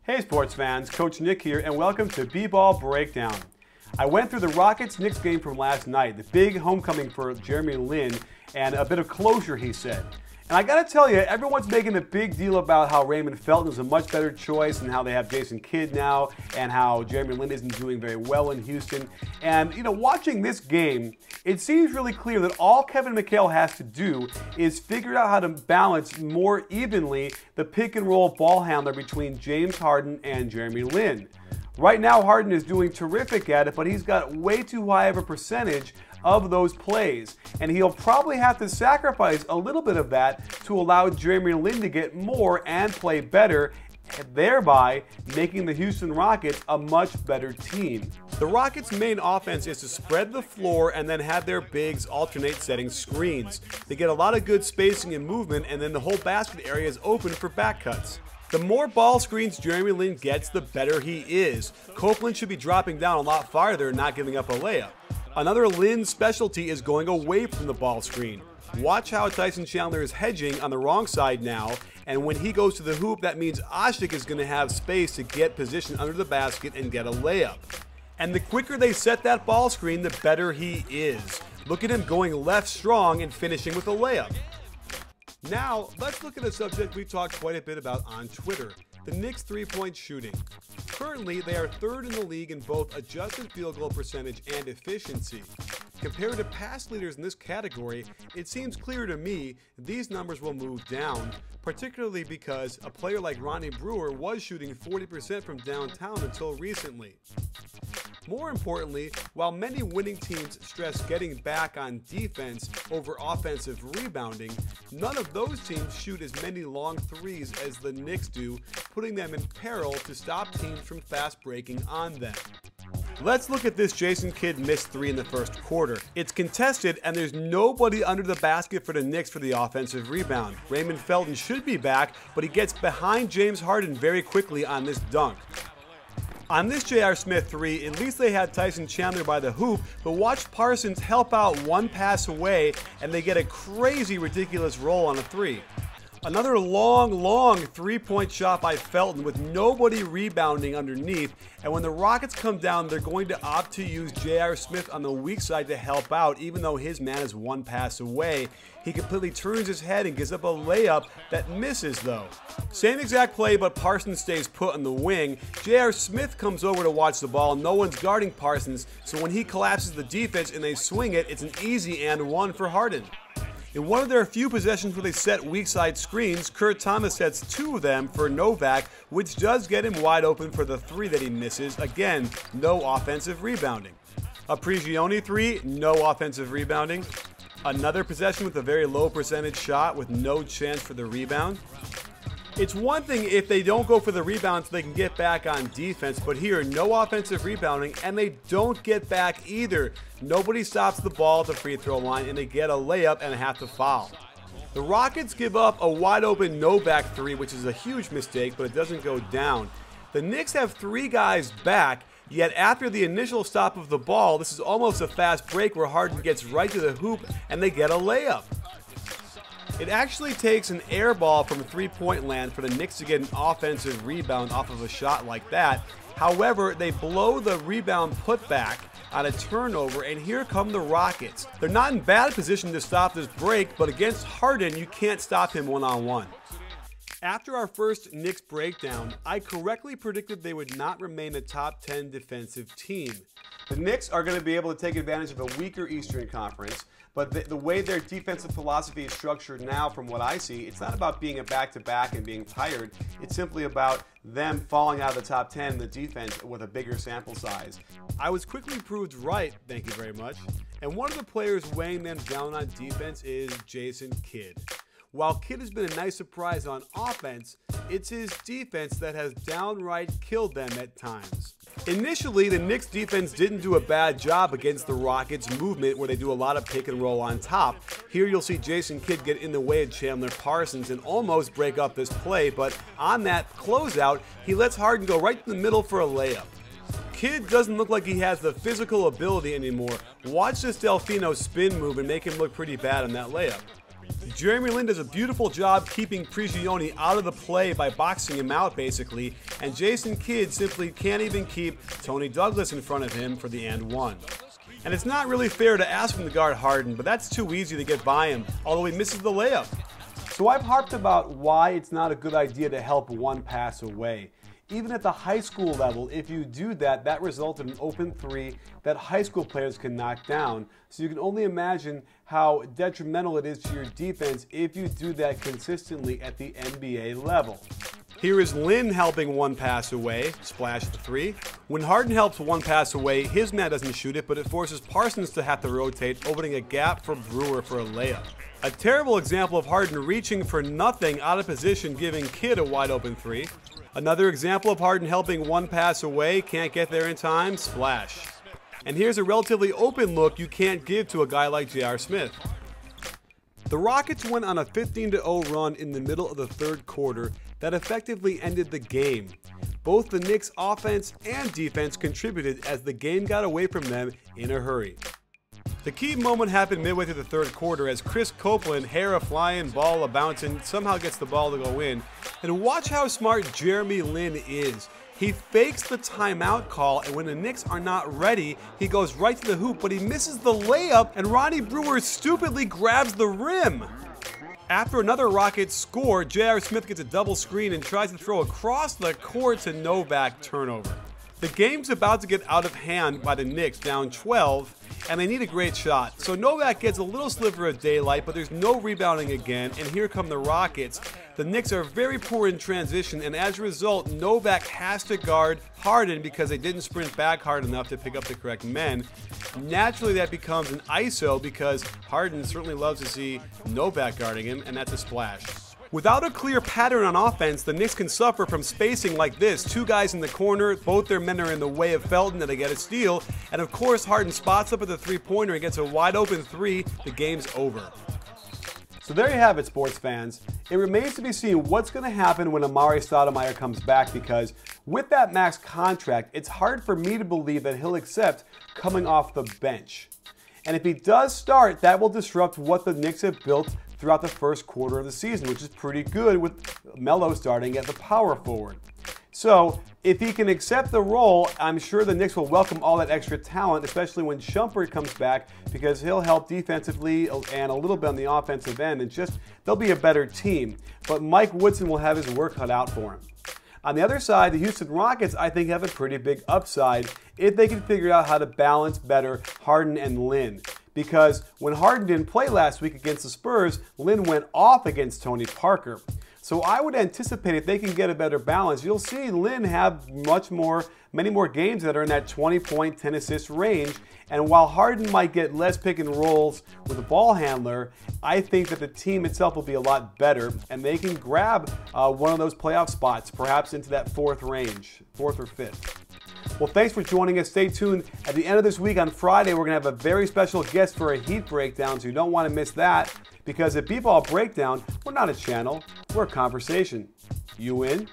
Hey sports fans, Coach Nick here, and welcome to B-Ball Breakdown. I went through the Rockets-Knicks game from last night, the big homecoming for Jeremy Lin, and a bit of closure, he said. And I gotta tell you, everyone's making a big deal about how Raymond Felton is a much better choice and how they have Jason Kidd now and how Jeremy Lin isn't doing very well in Houston. And, watching this game, it seems really clear that all Kevin McHale has to do is figure out how to balance more evenly the pick and roll ball handler between James Harden and Jeremy Lin. Right now, Harden is doing terrific at it, but he's got way too high of a percentage of those plays, and he'll probably have to sacrifice a little bit of that to allow Jeremy Lin to get more and play better, thereby making the Houston Rockets a much better team. The Rockets' main offense is to spread the floor and then have their bigs alternate setting screens. They get a lot of good spacing and movement, and then the whole basket area is open for back cuts. The more ball screens Jeremy Lin gets, the better he is. Copeland should be dropping down a lot farther and not giving up a layup. Another Lin specialty is going away from the ball screen. Watch how Tyson Chandler is hedging on the wrong side now, and when he goes to the hoop, that means Asik is going to have space to get position under the basket and get a layup. And the quicker they set that ball screen, the better he is. Look at him going left strong and finishing with a layup. Now, let's look at a subject we've talked quite a bit about on Twitter, the Knicks' three-point shooting. Currently, they are third in the league in both adjusted field goal percentage and efficiency. Compared to past leaders in this category, it seems clear to me these numbers will move down, particularly because a player like Ronnie Brewer was shooting 40% from downtown until recently. More importantly, while many winning teams stress getting back on defense over offensive rebounding, none of those teams shoot as many long threes as the Knicks do, putting them in peril to stop teams from fast breaking on them. Let's look at this Jason Kidd missed three in the first quarter. It's contested and there's nobody under the basket for the Knicks for the offensive rebound. Raymond Felton should be back, but he gets behind James Harden very quickly on this dunk. On this J.R. Smith three, at least they had Tyson Chandler by the hoop, but watch Parsons help out one pass away and they get a crazy, ridiculous roll on a three. Another long three-point shot by Felton with nobody rebounding underneath, and when the Rockets come down, they're going to opt to use J.R. Smith on the weak side to help out, even though his man is one pass away. He completely turns his head and gives up a layup that misses though. Same exact play, but Parsons stays put on the wing. J.R. Smith comes over to watch the ball. No one's guarding Parsons, so when he collapses the defense and they swing it, it's an easy and one for Harden. In one of their few possessions where they set weak side screens, Kurt Thomas sets two of them for Novak, which does get him wide open for the three that he misses. Again, no offensive rebounding. A Prigioni three, no offensive rebounding. Another possession with a very low percentage shot with no chance for the rebound. It's one thing if they don't go for the rebound so they can get back on defense, but here, no offensive rebounding, and they don't get back either. Nobody stops the ball at the free throw line, and they get a layup and have to foul. The Rockets give up a wide open Novak three, which is a huge mistake, but it doesn't go down. The Knicks have three guys back, yet after the initial stop of the ball, this is almost a fast break where Harden gets right to the hoop, and they get a layup. It actually takes an air ball from three-point land for the Knicks to get an offensive rebound off of a shot like that. However, they blow the rebound putback on a turnover, and here come the Rockets. They're not in bad position to stop this break, but against Harden, you can't stop him one-on-one. After our first Knicks breakdown, I correctly predicted they would not remain a top 10 defensive team. The Knicks are going to be able to take advantage of a weaker Eastern Conference, but the way their defensive philosophy is structured now, from what I see, it's not about being a back-to-back and being tired. It's simply about them falling out of the top 10 in the defense with a bigger sample size. I was quickly proved right, thank you very much, and one of the players weighing them down on defense is Jason Kidd. While Kidd has been a nice surprise on offense, it's his defense that has downright killed them at times. Initially, the Knicks defense didn't do a bad job against the Rockets' movement where they do a lot of pick and roll on top. Here you'll see Jason Kidd get in the way of Chandler Parsons and almost break up this play, but on that closeout, he lets Harden go right in the middle for a layup. Kidd doesn't look like he has the physical ability anymore. Watch this Delfino spin move and make him look pretty bad on that layup. Jeremy Lin does a beautiful job keeping Prigioni out of the play by boxing him out, basically, and Jason Kidd simply can't even keep Tony Douglas in front of him for the and one. And it's not really fair to ask him to guard Harden, but that's too easy to get by him, although he misses the layup. So I've harped about why it's not a good idea to help one pass away. Even at the high school level, if you do that, that results in an open three that high school players can knock down. So you can only imagine how detrimental it is to your defense if you do that consistently at the NBA level. Here is Lin helping one pass away, splash the three. When Harden helps one pass away, his man doesn't shoot it, but it forces Parsons to have to rotate, opening a gap for Brewer for a layup. A terrible example of Harden reaching for nothing out of position, giving Kidd a wide open three. Another example of Harden helping one pass away, can't get there in time, splash. And here's a relatively open look you can't give to a guy like J.R. Smith. The Rockets went on a 15-0 run in the middle of the third quarter that effectively ended the game. Both the Knicks' offense and defense contributed as the game got away from them in a hurry. The key moment happened midway through the third quarter as Chris Copeland, hair a flying, ball a bouncing, somehow gets the ball to go in. And watch how smart Jeremy Lin is. He fakes the timeout call, and when the Knicks are not ready, he goes right to the hoop, but he misses the layup, and Ronnie Brewer stupidly grabs the rim. After another Rockets score, J.R. Smith gets a double screen and tries to throw across the court to Novak, turnover. The game's about to get out of hand by the Knicks, down 12, and they need a great shot. So Novak gets a little sliver of daylight, but there's no rebounding again, and here come the Rockets. The Knicks are very poor in transition, and as a result, Novak has to guard Harden because they didn't sprint back hard enough to pick up the correct men. Naturally, that becomes an ISO because Harden certainly loves to see Novak guarding him, and that's a splash. Without a clear pattern on offense, the Knicks can suffer from spacing like this. Two guys in the corner, both their men are in the way of Felton, and they get a steal. And of course, Harden spots up at the three-pointer and gets a wide open three. The game's over. So there you have it, sports fans. It remains to be seen what's going to happen when Amar'e Stoudemire comes back, because with that max contract, it's hard for me to believe that he'll accept coming off the bench. And if he does start, that will disrupt what the Knicks have built throughout the first quarter of the season, which is pretty good with Melo starting at the power forward. So if he can accept the role, I'm sure the Knicks will welcome all that extra talent, especially when Shumpert comes back, because he'll help defensively and a little bit on the offensive end, and just they'll be a better team. But Mike Woodson will have his work cut out for him. On the other side, the Houston Rockets, I think, have a pretty big upside if they can figure out how to balance better Harden and Lin. Because when Harden didn't play last week against the Spurs, Lin went off against Tony Parker. So I would anticipate if they can get a better balance, you'll see Lin have many more games that are in that 20-point, 10-assist range. And while Harden might get less pick and rolls with a ball handler, I think that the team itself will be a lot better, and they can grab one of those playoff spots, perhaps into that fourth or fifth. Well, thanks for joining us. Stay tuned. At the end of this week on Friday, we're going to have a very special guest for a Heat breakdown, so you don't want to miss that. Because at B-Ball Breakdown, we're not a channel, we're a conversation. You in?